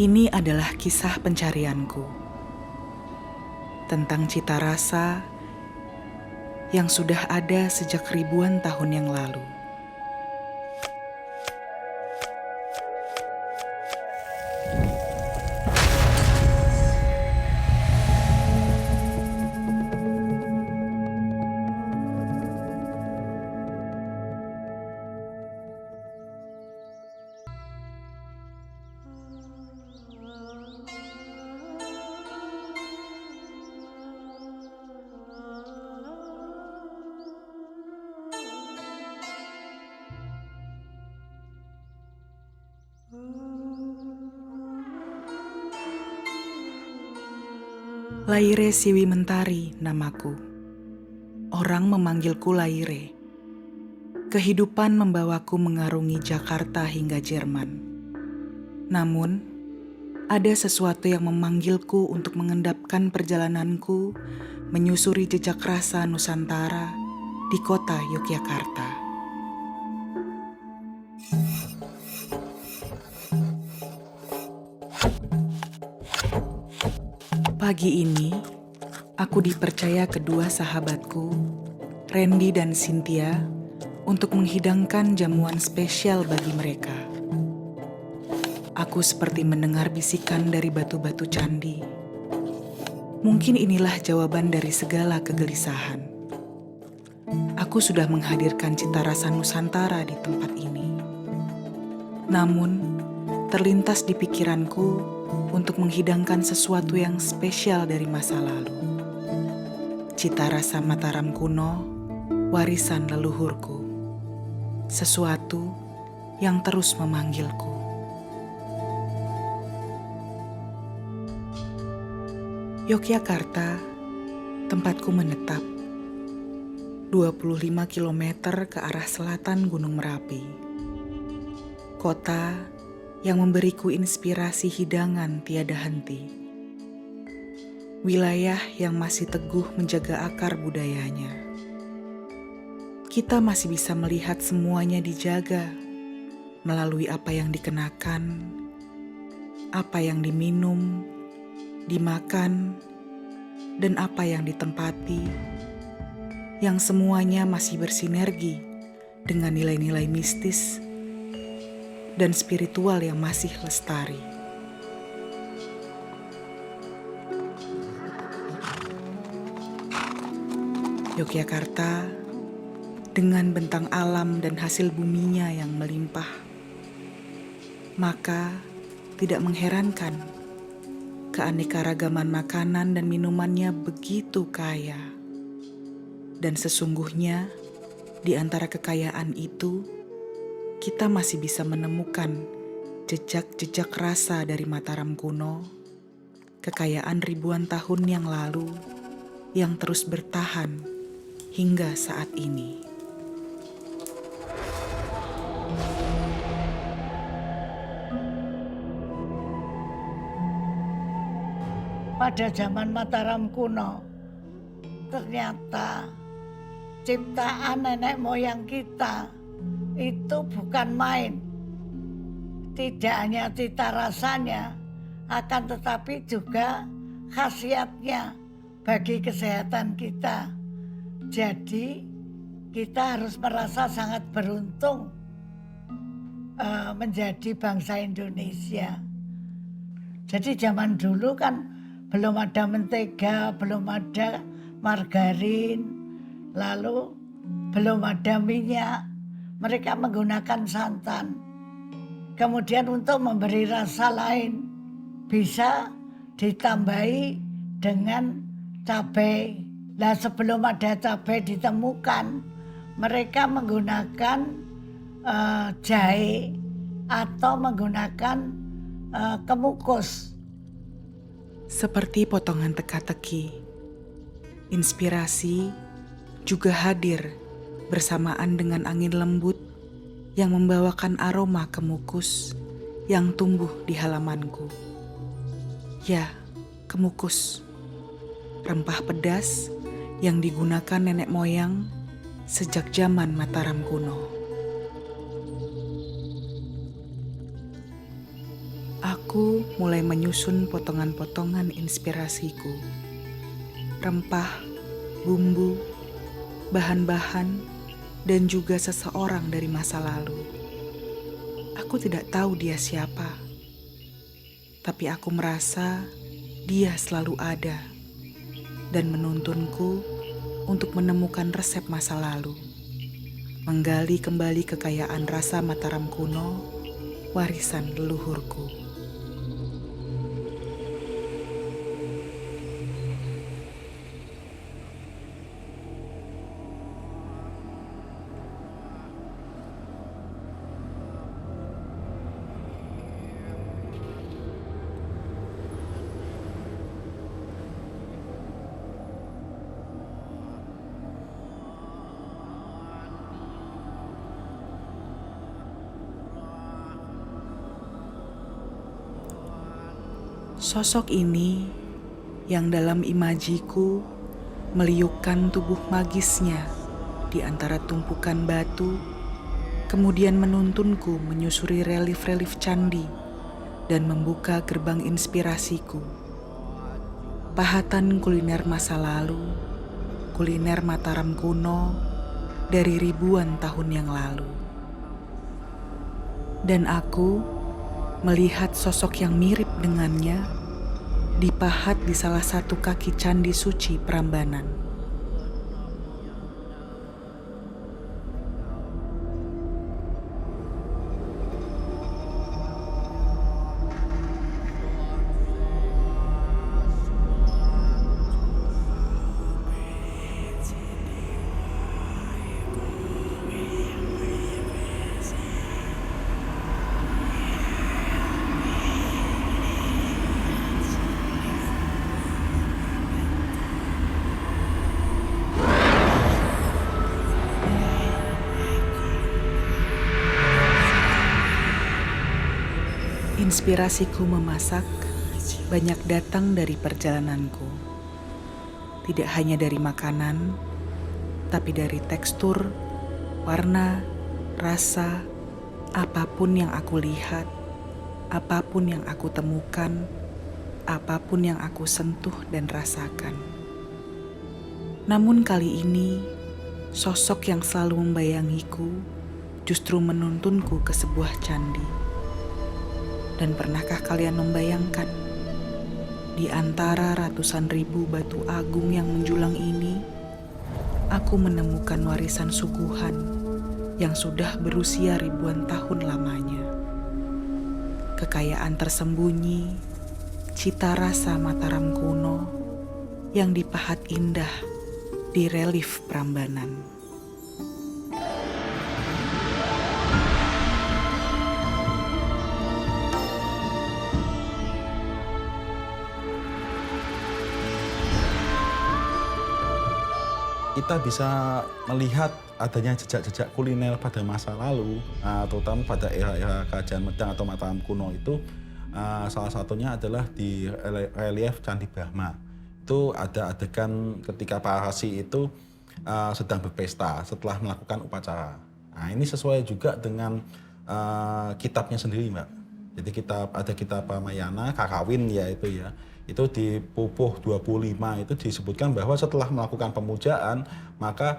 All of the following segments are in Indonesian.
Ini adalah kisah pencarianku tentang cita rasa yang sudah ada sejak ribuan tahun yang lalu. Laire Siwi Mentari namaku. Orang memanggilku Laire. Kehidupan membawaku mengarungi Jakarta hingga Jerman. Namun, ada sesuatu yang memanggilku untuk mengendapkan perjalananku menyusuri jejak rasa Nusantara di kota Yogyakarta. Pagi ini, aku dipercaya kedua sahabatku, Randy dan Cynthia, untuk menghidangkan jamuan spesial bagi mereka. Aku seperti mendengar bisikan dari batu-batu candi. Mungkin inilah jawaban dari segala kegelisahan. Aku sudah menghadirkan cita rasa Nusantara di tempat ini. Namun, terlintas di pikiranku untuk menghidangkan sesuatu yang spesial dari masa lalu. Cita rasa Mataram kuno, warisan leluhurku. Sesuatu yang terus memanggilku. Yogyakarta, tempatku menetap. 25 km ke arah selatan Gunung Merapi. Kota yang memberiku inspirasi hidangan tiada henti. Wilayah yang masih teguh menjaga akar budayanya. Kita masih bisa melihat semuanya dijaga melalui apa yang dikenakan, apa yang diminum, dimakan, dan apa yang ditempati, yang semuanya masih bersinergi dengan nilai-nilai mistis dan spiritual yang masih lestari. Yogyakarta dengan bentang alam dan hasil buminya yang melimpah, maka tidak mengherankan keanekaragaman makanan dan minumannya begitu kaya. Dan sesungguhnya di antara kekayaan itu, kita masih bisa menemukan jejak-jejak rasa dari Mataram kuno, kekayaan ribuan tahun yang lalu yang terus bertahan hingga saat ini. Pada zaman Mataram kuno, ternyata ciptaan nenek moyang kita itu bukan main. Tidak hanya cita rasanya, akan tetapi juga khasiatnya bagi kesehatan kita. Jadi kita harus merasa sangat beruntung menjadi bangsa Indonesia. Jadi zaman dulu kan belum ada mentega, belum ada margarin, lalu belum ada minyak. Mereka menggunakan santan. Kemudian untuk memberi rasa lain, bisa ditambahi dengan cabai. Nah, sebelum ada cabai ditemukan, mereka menggunakan jahe atau menggunakan kemukus. Seperti potongan teka-teki, inspirasi juga hadir bersamaan dengan angin lembut yang membawakan aroma kemukus yang tumbuh di halamanku. Ya, kemukus, rempah pedas yang digunakan nenek moyang sejak zaman Mataram kuno. Aku Aku mulai menyusun potongan-potongan inspirasiku. Rempah, bumbu, bahan-bahan, dan juga seseorang dari masa lalu. Aku tidak tahu dia siapa, tapi aku merasa dia selalu ada dan menuntunku untuk menemukan resep masa lalu, menggali kembali kekayaan rasa Mataram kuno, warisan leluhurku. Sosok ini yang dalam imajiku meliukkan tubuh magisnya di antara tumpukan batu, kemudian menuntunku menyusuri relief-relief candi dan membuka gerbang inspirasiku. Pahatan kuliner masa lalu, kuliner Mataram kuno dari ribuan tahun yang lalu. Dan aku melihat sosok yang mirip dengannya dipahat di salah satu kaki candi suci Prambanan. Inspirasiku memasak banyak datang dari perjalananku. Tidak hanya dari makanan, tapi dari tekstur, warna, rasa, apapun yang aku lihat, apapun yang aku temukan, apapun yang aku sentuh dan rasakan. Namun kali ini, sosok yang selalu membayangiku justru menuntunku ke sebuah candi. Dan pernahkah kalian membayangkan, di antara ratusan ribu batu agung yang menjulang ini, aku menemukan warisan suguhan yang sudah berusia ribuan tahun lamanya. Kekayaan tersembunyi, cita rasa Mataram kuno yang dipahat indah di relief Prambanan. Kita bisa melihat adanya jejak-jejak kuliner pada masa lalu, terutama pada era-era Kerajaan Medang atau Mataram kuno itu, salah satunya adalah di relief Candi Brahma. Itu ada adegan ketika para rasi itu sedang berpesta setelah melakukan upacara. Nah, ini sesuai juga dengan kitabnya sendiri, Mbak. Jadi kitab Ramayana, Kakawin ya itu ya. Itu di Pupuh 25 itu disebutkan bahwa setelah melakukan pemujaan, maka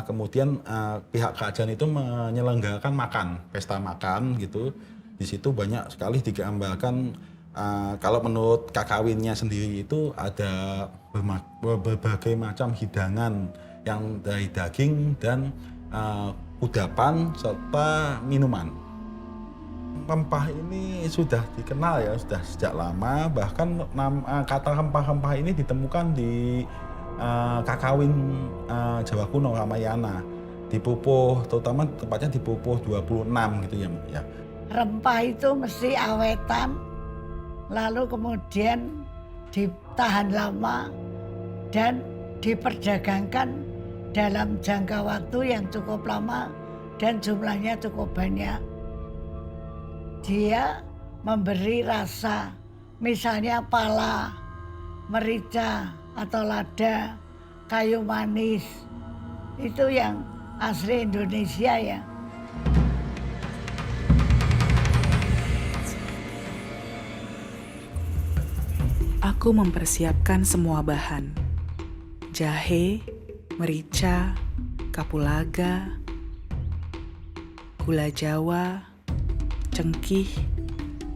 kemudian pihak kerajaan itu menyelenggarakan makan, pesta makan gitu. Di situ banyak sekali digambarkan, kalau menurut Kakawinnya sendiri itu ada berbagai macam hidangan yang dari daging dan kudapan serta minuman. Rempah ini sudah dikenal ya, sudah sejak lama, bahkan kata rempah-rempah ini ditemukan di Kakawin Jawa kuno Ramayana, di Pupuh, terutama tempatnya di Pupuh 26 gitu ya. Rempah itu mesti awetan, lalu kemudian ditahan lama dan diperdagangkan dalam jangka waktu yang cukup lama dan jumlahnya cukup banyak. Dia memberi rasa, misalnya pala, merica atau lada, kayu manis. Itu yang asli Indonesia ya. Aku mempersiapkan semua bahan. Jahe, merica, kapulaga, gula Jawa, cengkih,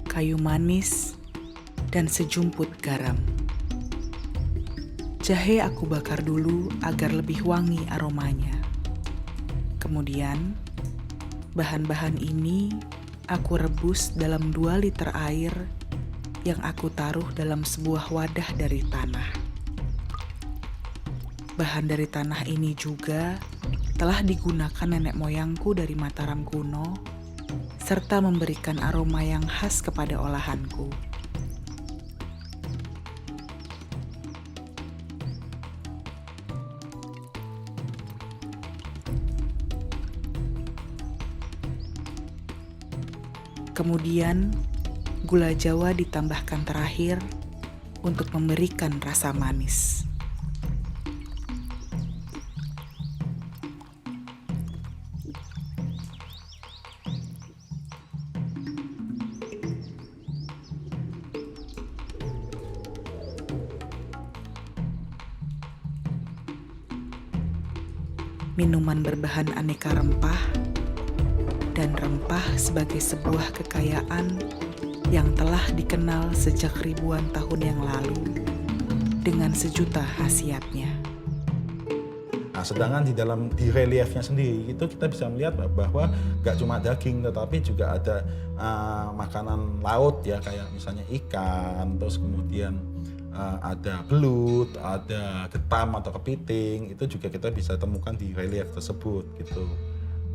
kayu manis, dan sejumput garam. Jahe aku bakar dulu agar lebih wangi aromanya. Kemudian, bahan-bahan ini aku rebus dalam 2 liter air yang aku taruh dalam sebuah wadah dari tanah. Bahan dari tanah ini juga telah digunakan nenek moyangku dari Mataram kuno, serta memberikan aroma yang khas kepada olahanku. Kemudian, gula Jawa ditambahkan terakhir untuk memberikan rasa manis. Minuman berbahan aneka rempah dan rempah sebagai sebuah kekayaan yang telah dikenal sejak ribuan tahun yang lalu dengan sejuta khasiatnya. Nah, sedangkan di reliefnya sendiri itu kita bisa melihat bahwa nggak cuma daging tetapi juga ada makanan laut ya, kayak misalnya ikan, terus kemudian ada belut, ada getam atau kepiting, itu juga kita bisa temukan di relief tersebut gitu.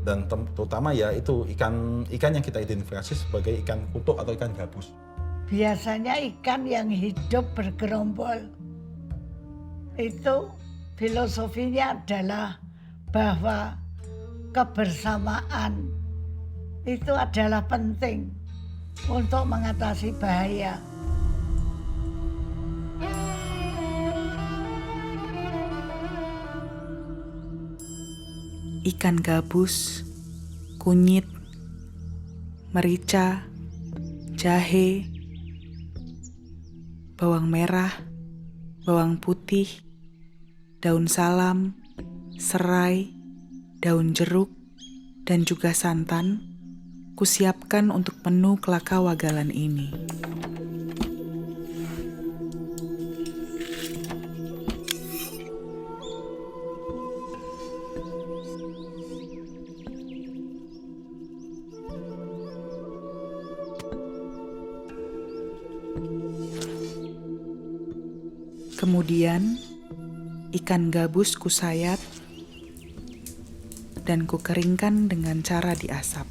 Dan terutama ya itu ikan yang kita identifikasi sebagai ikan kutuk atau ikan gabus. Biasanya ikan yang hidup bergerombol. Itu filosofinya adalah bahwa kebersamaan itu adalah penting untuk mengatasi bahaya. Ikan gabus, kunyit, merica, jahe, bawang merah, bawang putih, daun salam, serai, daun jeruk, dan juga santan kusiapkan untuk menu Kelaka Wagalan ini. Kemudian, ikan gabus kusayat dan kukeringkan dengan cara diasap.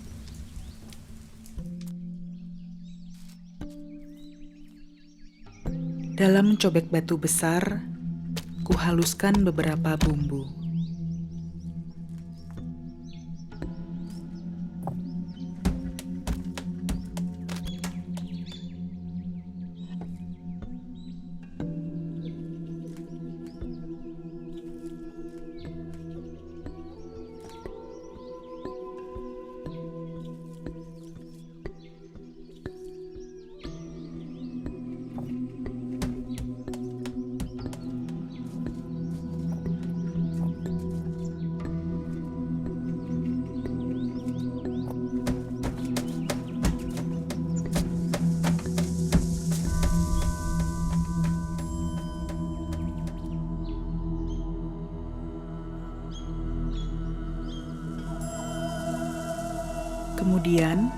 Dalam cobek batu besar, kuhaluskan beberapa bumbu. Kemudian,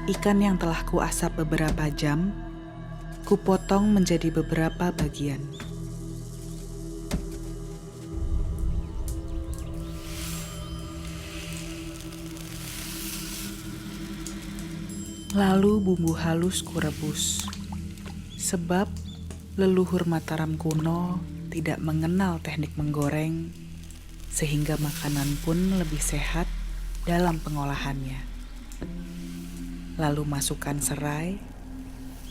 ikan yang telah kuasap beberapa jam, kupotong menjadi beberapa bagian. Lalu bumbu halus kurebus, sebab leluhur Mataram kuno tidak mengenal teknik menggoreng, sehingga makanan pun lebih sehat dalam pengolahannya. Lalu masukkan serai,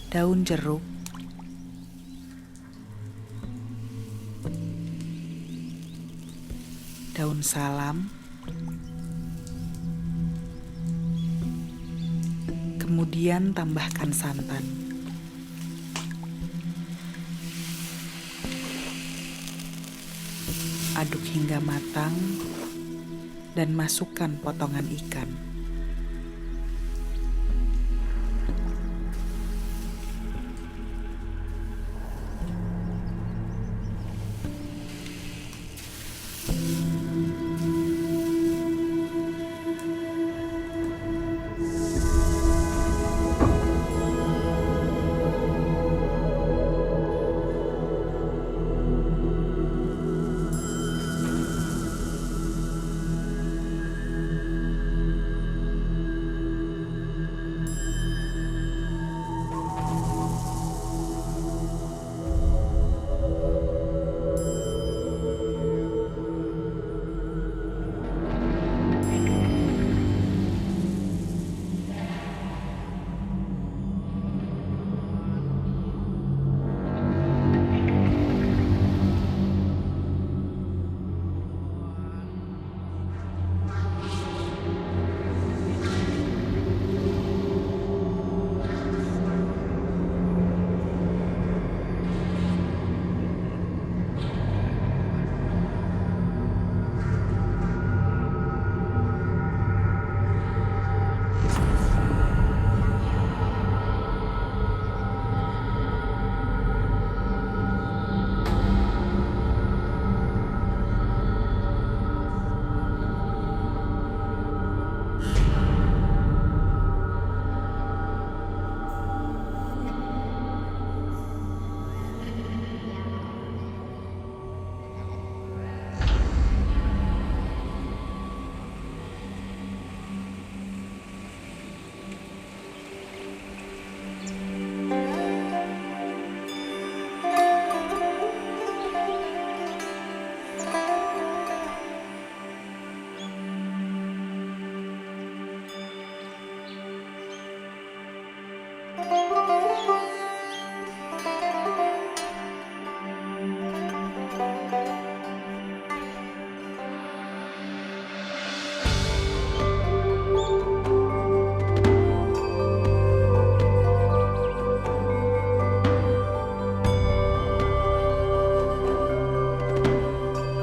daun jeruk, daun salam, kemudian tambahkan santan. aduk hingga matang dan masukkan potongan ikan.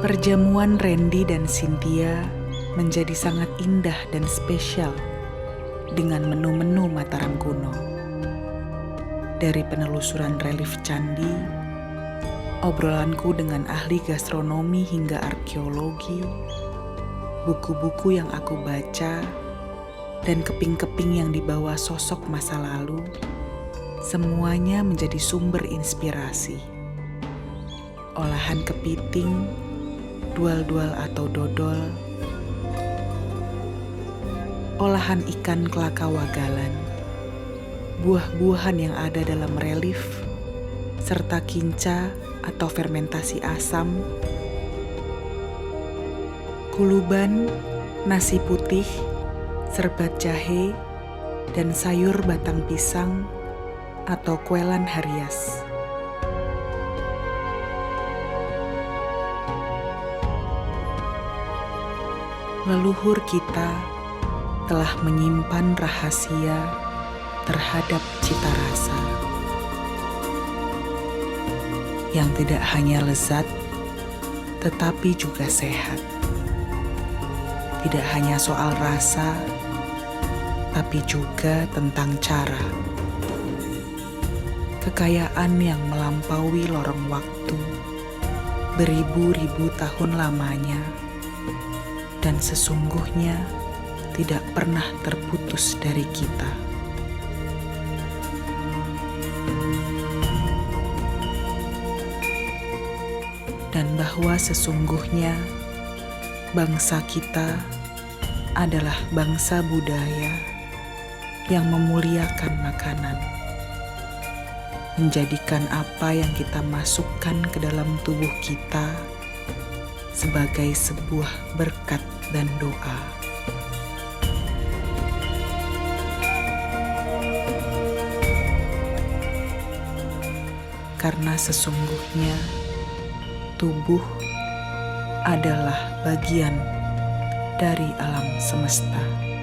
Perjamuan Randy dan Cynthia menjadi sangat indah dan spesial dengan menu-menu Mataram kuno. Dari penelusuran relief candi, obrolanku dengan ahli gastronomi hingga arkeologi, buku-buku yang aku baca, dan keping-keping yang dibawa sosok masa lalu, semuanya menjadi sumber inspirasi. Olahan kepiting, dual-dual atau dodol, olahan ikan kelaka wagalan, buah-buahan yang ada dalam relief, serta kinca atau fermentasi asam, kuluban, nasi putih, serbat jahe, dan sayur batang pisang atau kuelan harias. Leluhur kita telah menyimpan rahasia terhadap cita rasa yang tidak hanya lezat, tetapi juga sehat. Tidak hanya soal rasa, tapi juga tentang cara. Kekayaan yang melampaui lorong waktu, beribu-ribu tahun lamanya, dan sesungguhnya tidak pernah terputus dari kita. Dan bahwa sesungguhnya bangsa kita adalah bangsa budaya yang memuliakan makanan, menjadikan apa yang kita masukkan ke dalam tubuh kita sebagai sebuah berkat dan doa. Karena sesungguhnya tubuh adalah bagian dari alam semesta.